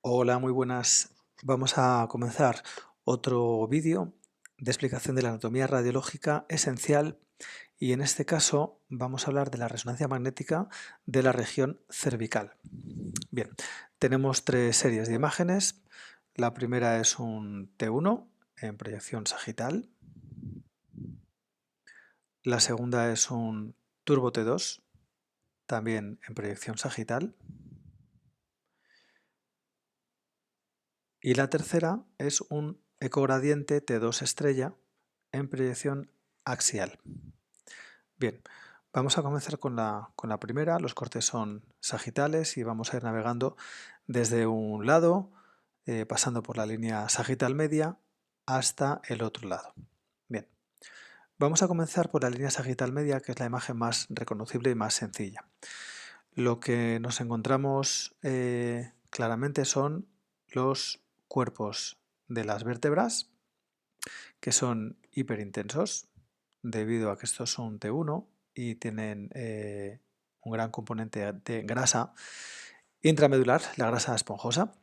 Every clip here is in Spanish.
Hola, muy buenas. Vamos a comenzar otro vídeo de explicación de la anatomía radiológica esencial y en este caso vamos a hablar de la resonancia magnética de la región cervical. Bien, tenemos tres series de imágenes. La primera es un T1 en proyección sagital. La segunda es un turbo T2 también en proyección sagital. Y la tercera es un ecogradiente T2 estrella en proyección axial. Bien, vamos a comenzar con la primera. Los cortes son sagitales y vamos a ir navegando desde un lado, pasando por la línea sagital media hasta el otro lado. Bien, vamos a comenzar por la línea sagital media, que es la imagen más reconocible y más sencilla. Lo que nos encontramos claramente son los cuerpos de las vértebras, que son hiperintensos, debido a que estos son T1 y tienen un gran componente de grasa intramedular, la grasa esponjosa,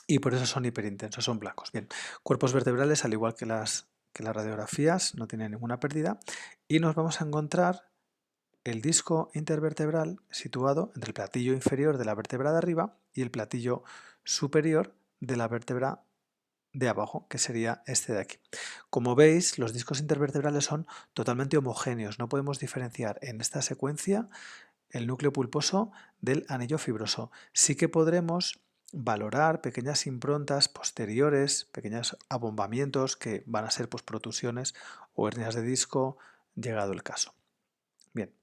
y por eso son hiperintensos, son blancos. Bien, cuerpos vertebrales, al igual que las radiografías, no tienen ninguna pérdida, y nos vamos a encontrar el disco intervertebral situado entre el platillo inferior de la vértebra de arriba y el platillo superior de la vértebra de abajo, que sería este de aquí. Como veis, los discos intervertebrales son totalmente homogéneos, no podemos diferenciar en esta secuencia el núcleo pulposo del anillo fibroso. Sí que podremos valorar pequeñas improntas posteriores, pequeños abombamientos que van a ser pues, protusiones o hernias de disco, llegado el caso. Bien,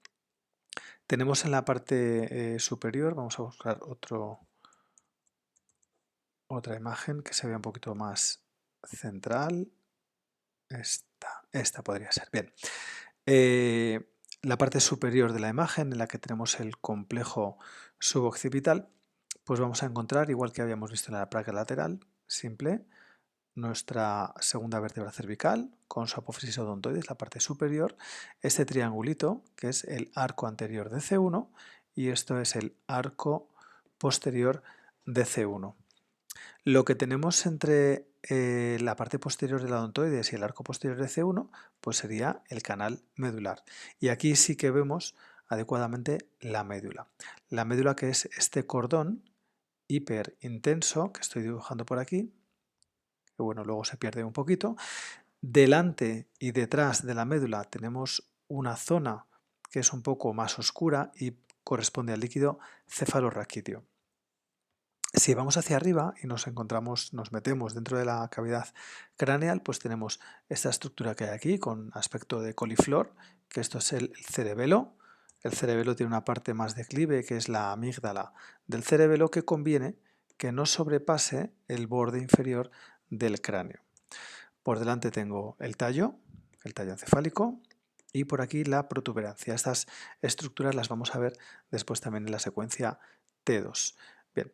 tenemos en la parte superior, vamos a buscar otra imagen que se vea un poquito más central. Esta podría ser. Bien. La parte superior de la imagen, en la que tenemos el complejo suboccipital, pues vamos a encontrar, igual que habíamos visto en la placa lateral, simple, nuestra segunda vértebra cervical con su apófisis odontoides, la parte superior, este triangulito que es el arco anterior de C1 y esto es el arco posterior de C1. Lo que tenemos entre la parte posterior de la odontoides y el arco posterior de C1 pues sería el canal medular. Y aquí sí que vemos adecuadamente la médula. La médula, que es este cordón hiperintenso que estoy dibujando por aquí, que bueno, luego se pierde un poquito. Delante y detrás de la médula tenemos una zona que es un poco más oscura y corresponde al líquido cefalorraquídeo. Si vamos hacia arriba y nos metemos dentro de la cavidad craneal, pues tenemos esta estructura que hay aquí con aspecto de coliflor, que esto es el cerebelo. El cerebelo tiene una parte más declive, que es la amígdala del cerebelo, que conviene que no sobrepase el borde inferior del cráneo. Por delante tengo el tallo encefálico, y por aquí la protuberancia. Estas estructuras las vamos a ver después también en la secuencia T2. Bien.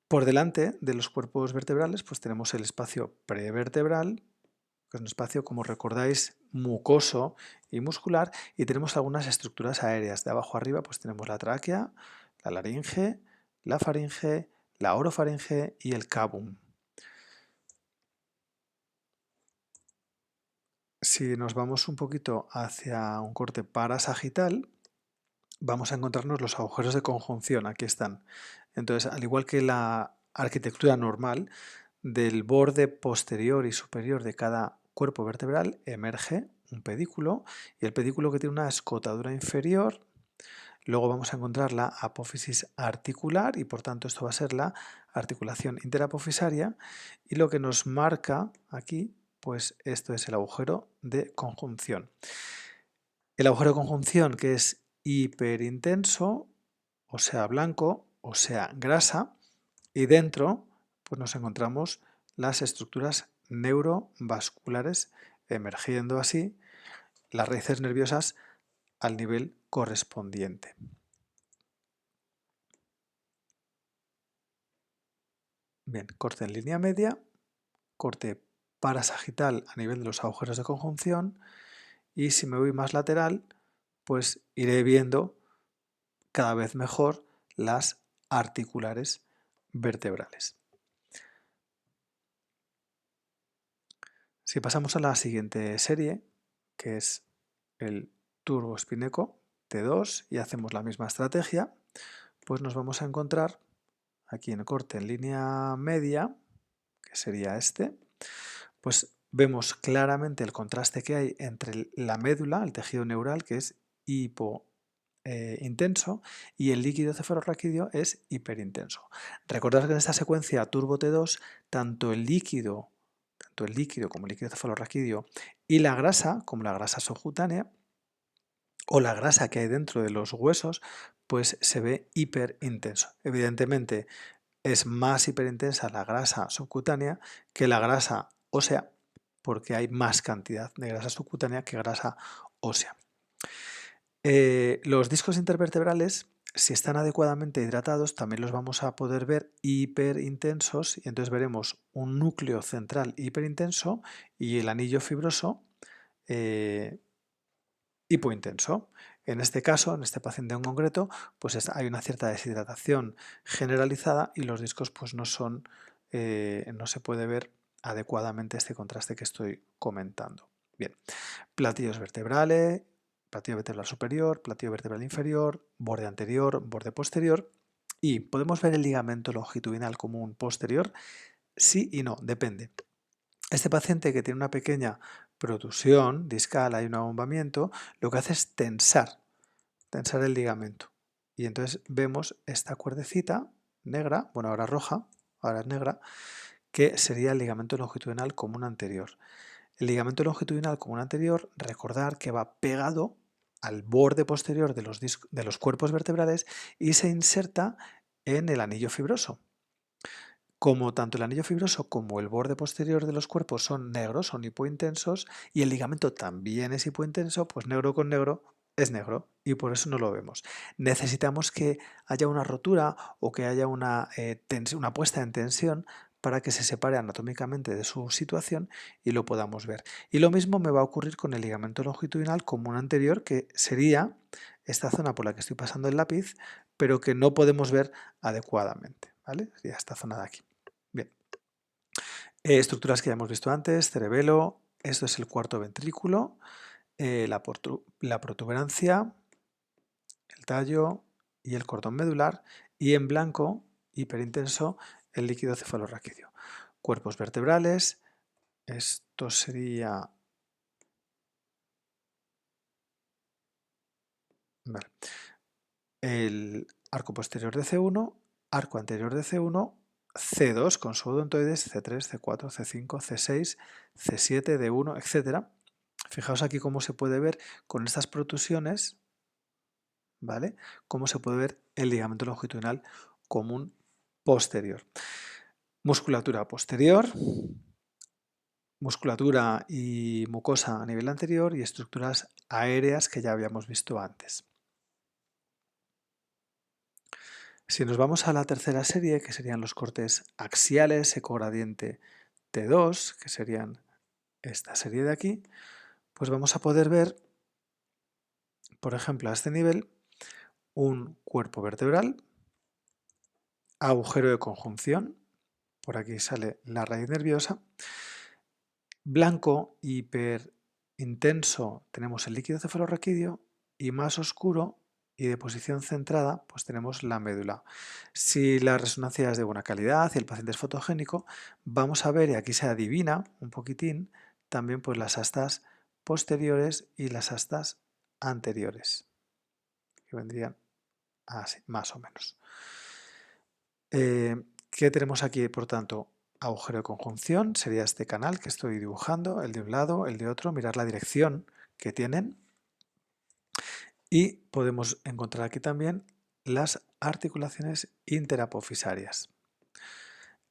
Por delante de los cuerpos vertebrales pues tenemos el espacio prevertebral, que es un espacio, como recordáis, mucoso y muscular, y tenemos algunas estructuras aéreas. De abajo arriba pues tenemos la tráquea, la laringe, la faringe, la orofaringe y el cavum. Si nos vamos un poquito hacia un corte parasagital, vamos a encontrarnos los agujeros de conjunción, aquí están. Entonces, al igual que la arquitectura normal, del borde posterior y superior de cada cuerpo vertebral emerge un pedículo, y el pedículo, que tiene una escotadura inferior. Luego vamos a encontrar la apófisis articular y por tanto esto va a ser la articulación interapofisaria, y lo que nos marca aquí, pues esto es el agujero de conjunción. El agujero de conjunción, que es hiperintenso, o sea blanco, o sea grasa, y dentro pues nos encontramos las estructuras neurovasculares, emergiendo así las raíces nerviosas al nivel correspondiente. Bien, corte en línea media, corte parasagital a nivel de los agujeros de conjunción, y si me voy más lateral, pues iré viendo cada vez mejor las articulares vertebrales. Si pasamos a la siguiente serie, que es el turboespineco T2, y hacemos la misma estrategia, pues nos vamos a encontrar aquí en el corte en línea media, que sería este, pues vemos claramente el contraste que hay entre la médula, el tejido neural, que es hipointenso, y el líquido cefalorraquídeo es hiperintenso. Recordad que en esta secuencia turbo T2, tanto el líquido como el líquido cefalorraquídeo y la grasa, como la grasa subcutánea, o la grasa que hay dentro de los huesos, pues se ve hiperintenso. Evidentemente es más hiperintensa la grasa subcutánea que la grasa ósea, porque hay más cantidad de grasa subcutánea que grasa ósea. Los discos intervertebrales, si están adecuadamente hidratados, también los vamos a poder ver hiperintensos, y entonces veremos un núcleo central hiperintenso y el anillo fibroso hipointenso. En este caso, en este paciente en concreto, pues hay una cierta deshidratación generalizada y los discos pues no se puede ver adecuadamente este contraste que estoy comentando. Bien, platillo vertebral superior, platillo vertebral inferior, borde anterior, borde posterior, y podemos ver el ligamento longitudinal común posterior, sí y no, depende. Este paciente que tiene una pequeña protusión discal, hay un abombamiento, lo que hace es tensar el ligamento. Y entonces vemos esta cuerdecita negra, bueno, ahora roja, ahora es negra, que sería el ligamento longitudinal común anterior. El ligamento longitudinal común anterior, recordar que va pegado al borde posterior de los cuerpos vertebrales y se inserta en el anillo fibroso. Como tanto el anillo fibroso como el borde posterior de los cuerpos son negros, son hipointensos, y el ligamento también es hipointenso, pues negro con negro es negro y por eso no lo vemos. Necesitamos que haya una rotura o que haya una puesta en tensión para que se separe anatómicamente de su situación y lo podamos ver. Y lo mismo me va a ocurrir con el ligamento longitudinal común anterior, que sería esta zona por la que estoy pasando el lápiz, pero que no podemos ver adecuadamente, ¿vale? Sería esta zona de aquí. Bien. Estructuras que ya hemos visto antes, cerebelo, esto es el cuarto ventrículo, la protuberancia, el tallo y el cordón medular, y en blanco, hiperintenso, el líquido cefalorraquídeo. Cuerpos vertebrales, esto sería... Vale. El arco posterior de C1, arco anterior de C1, C2 con su odontoides, C3, C4, C5, C6, C7, D1, etc. Fijaos aquí cómo se puede ver con estas protusiones, ¿vale? Cómo se puede ver el ligamento longitudinal común posterior. Musculatura posterior, musculatura y mucosa a nivel anterior y estructuras aéreas que ya habíamos visto antes. Si nos vamos a la tercera serie, que serían los cortes axiales, ecogradiente T2, que serían esta serie de aquí, pues vamos a poder ver, por ejemplo, a este nivel, un cuerpo vertebral, agujero de conjunción, por aquí sale la raíz nerviosa, blanco hiperintenso tenemos el líquido cefalorraquídeo y más oscuro y de posición centrada pues tenemos la médula. Si la resonancia es de buena calidad y el paciente es fotogénico, vamos a ver, y aquí se adivina un poquitín, también pues las astas posteriores y las astas anteriores, que vendrían así, más o menos. ¿Qué tenemos aquí, por tanto? Agujero de conjunción, sería este canal que estoy dibujando, el de un lado, el de otro, mirar la dirección que tienen. Y podemos encontrar aquí también las articulaciones interapofisarias.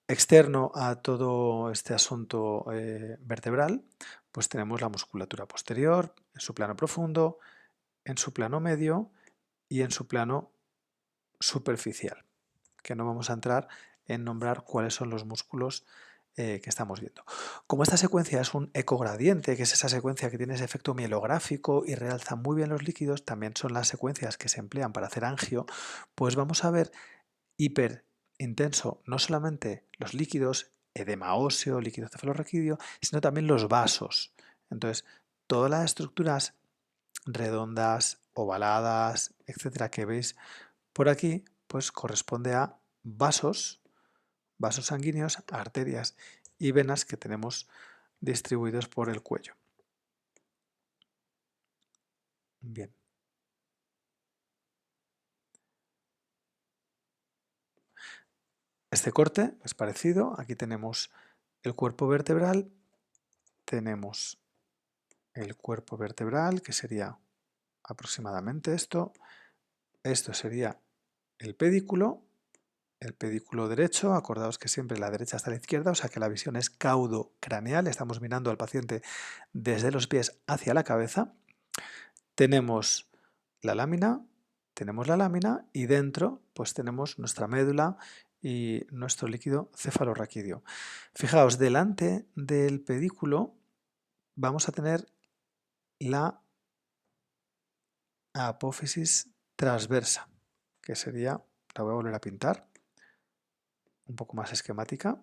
Externo a todo este asunto vertebral, pues tenemos la musculatura posterior, en su plano profundo, en su plano medio y en su plano superficial, que no vamos a entrar en nombrar cuáles son los músculos que estamos viendo. Como esta secuencia es un ecogradiente, que es esa secuencia que tiene ese efecto mielográfico y realza muy bien los líquidos, también son las secuencias que se emplean para hacer angio, pues vamos a ver hiperintenso no solamente los líquidos, edema óseo, líquido cefalorraquídeo, sino también los vasos. Entonces, todas las estructuras redondas, ovaladas, etcétera, que veis por aquí, pues corresponde a vasos sanguíneos, arterias y venas que tenemos distribuidos por el cuello. Bien. Este corte es parecido. Aquí tenemos el cuerpo vertebral, que sería aproximadamente esto. Esto sería el pedículo derecho. Acordaos que siempre la derecha está a la izquierda, o sea que la visión es caudocraneal. Estamos mirando al paciente desde los pies hacia la cabeza. Tenemos la lámina y dentro pues tenemos nuestra médula y nuestro líquido cefalorraquídeo. Fijaos, delante del pedículo vamos a tener la apófisis transversa, que sería, la voy a volver a pintar, un poco más esquemática,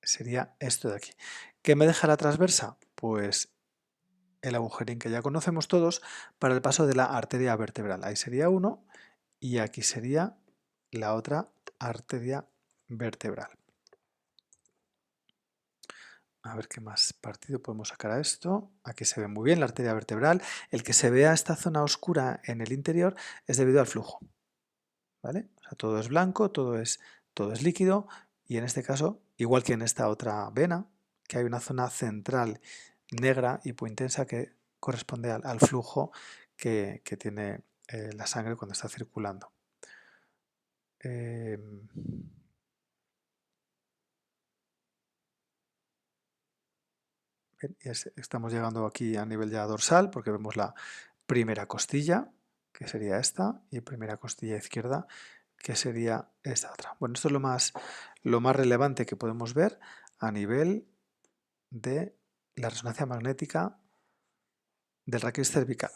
sería esto de aquí. ¿Qué me deja la transversa? Pues el agujerín que ya conocemos todos para el paso de la arteria vertebral. Ahí sería uno y aquí sería la otra arteria vertebral. A ver qué más partido podemos sacar a esto. Aquí se ve muy bien la arteria vertebral. El que se vea esta zona oscura en el interior es debido al flujo. ¿Vale? O sea, todo es blanco, todo es líquido y en este caso, igual que en esta otra vena, que hay una zona central negra hipointensa que corresponde al flujo que tiene la sangre cuando está circulando. Bien, estamos llegando aquí a nivel ya dorsal porque vemos la primera costilla, que sería esta, y primera costilla izquierda, que sería esta otra. Bueno, esto es lo más relevante que podemos ver a nivel de la resonancia magnética del raquis cervical.